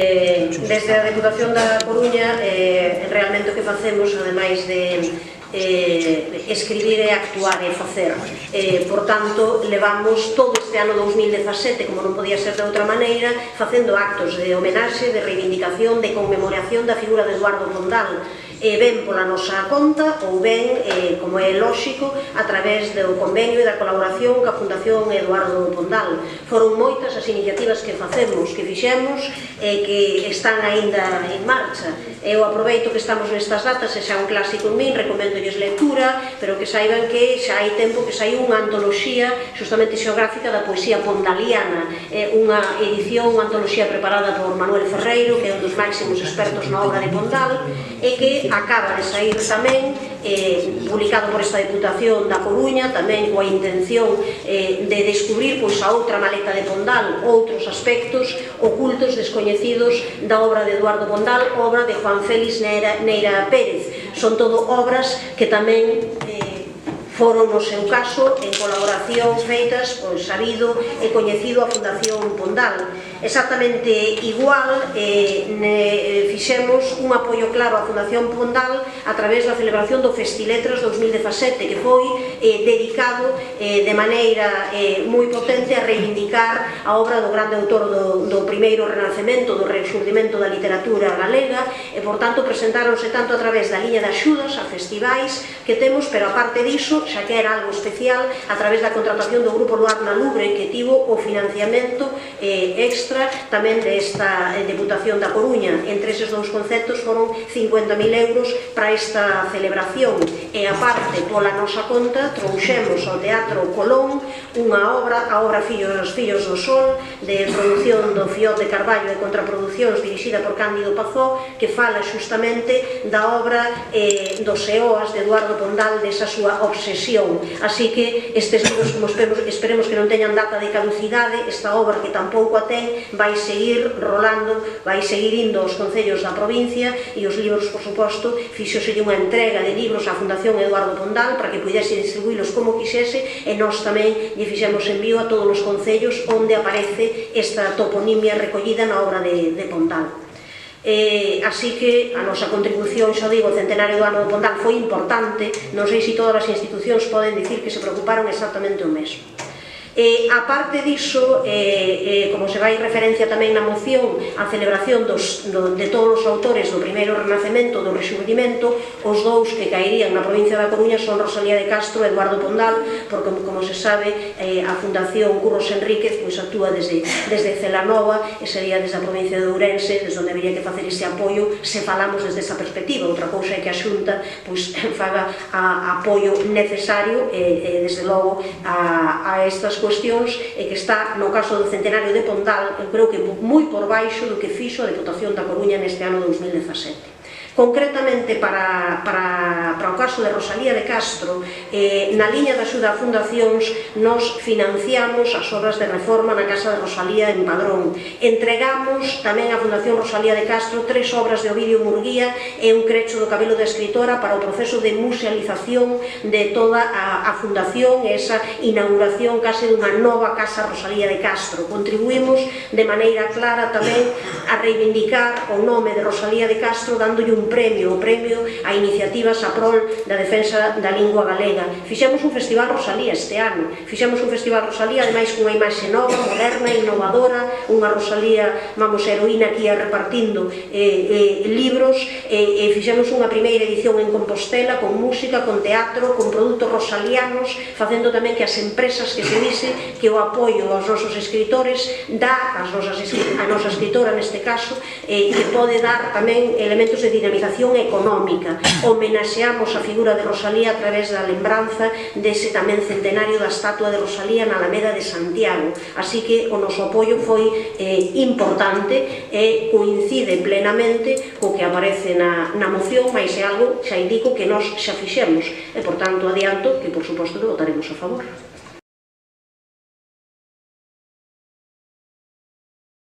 Desde a Deputación da Coruña, realmente o que facemos, ademais de escribir e actuar e facer, por tanto, levamos todo este ano 2017, como non podía ser de outra maneira, facendo actos de homenaxe, de reivindicación, de conmemoración da figura de Eduardo Pondal, ben pola nosa conta ou ben, como é lóxico, a través do convenio e da colaboración ca Fundación Eduardo Pondal. Foron moitas as iniciativas que facemos, que fixemos e que están aínda en marcha. Eu aproveito que estamos nestas datas e xa un clásico en min, recoméndolles lectura, pero que saiban que xa hai tempo que saiu unha antoloxía justamente xeográfica da poesía pondaliana, unha edición, unha antoloxía preparada por Manuel Ferreiro, que é un dos máximos expertos na obra de Pondal, e que acaba de sair tamén, publicado por esta Deputación da Coruña, tamén coa intención de descubrir a outra maleta de Pondal, outros aspectos ocultos, descoñecidos da obra de Eduardo Pondal, obra de Juan Félix Neira Pérez. Son todo obras que tamén foron, no seu caso, en colaboración feitas, sabido e coñecido a Fundación Pondal. Exactamente igual, fixemos un apoio claro á Fundación Pondal a través da celebración do Festiletras 2017, que foi dedicado de maneira moi potente a reivindicar a obra do grande autor do primeiro renacemento, do rexurdimento da literatura galega, e, por tanto, presentáronse tanto a través da liña de axudas a festivais que temos, pero aparte diso, xa que era algo especial, a través da contratación do Grupo Luarna Lubre, que tivo o financiamento extra tamén desta Deputación da Coruña. Entre eses dous conceptos foron 50.000 euros para esta celebración, e aparte, pola nosa conta, trouxemos ao Teatro Colón unha obra, a obra Fillos do Sol, de produción do Fiot de Carballo e Contraproducións, dirixida por Cándido Pazó, que fala justamente da obra dos Eoas de Eduardo Pondal, desa súa obsesión. Así que estes libros, como esperemos que non teñan data de caducidade, esta obra que tampouco a ten, vai seguir rolando, vai seguir indo aos concellos da provincia, e os libros, por suposto, fixoselle unha entrega de libros á Fundación Eduardo Pondal para que pudese distribuílos como quixese, e nós tamén lle fixemos envío a todos os concellos onde aparece esta toponimia recollida na obra de Pondal. Así que a nosa contribución, xa digo, o centenario do ano de Pondal foi importante. Non sei se todas as institucións poden dicir que se preocuparon exactamente o mesmo. A parte diso, como se vai referencia tamén na moción, a celebración de todos os autores do primeiro renacemento, do rexurdimento, os dous que caerían na provincia da Coruña son Rosalía de Castro e Eduardo Pondal, porque, como se sabe, a Fundación Curros Enríquez actúa desde Celanova, e sería desde a provincia de Ourense desde onde habería que facer ese apoio se falamos desde esa perspectiva. Outra cousa é que a Xunta faga apoio necesario, desde logo, a estas cuestións, e que está, no caso do centenario de Pondal, eu creo que moi por baixo do que fixo a Deputación da Coruña neste ano 2017. Concretamente, para o caso de Rosalía de Castro, na liña de axuda a fundacións, nos financiamos as obras de reforma na Casa de Rosalía en Padrón. Entregamos tamén á Fundación Rosalía de Castro 3 obras de Ovidio Murguía e un crecho do cabelo da escritora para o proceso de musealización de toda a fundación e esa inauguración case dunha nova Casa Rosalía de Castro. Contribuímos de maneira clara tamén a reivindicar o nome de Rosalía de Castro, dándolle un premio, o premio a iniciativas a prol da defensa da lingua galega. Fixemos un Festival Rosalía este ano, fixemos un Festival Rosalía, ademais cunha imaxe nova, moderna, innovadora, unha Rosalía, heroína que ia repartindo libros, e fixemos unha primeira edición en Compostela, con música, con teatro, con produtos rosalianos, facendo tamén que as empresas que se dise que o apoio aos nosos escritores dá, a nosa escritora neste caso, que pode dar tamén elementos de dinamización económica. Homenaxeamos a figura de Rosalía a través da lembranza dese tamén centenario da estatua de Rosalía na Alameda de Santiago. Así que o noso apoio foi importante e coincide plenamente co que aparece na moción, mas é algo, xa indico, que nós xa fixemos, e, por tanto, adianto que, por suposto, que votaremos a favor.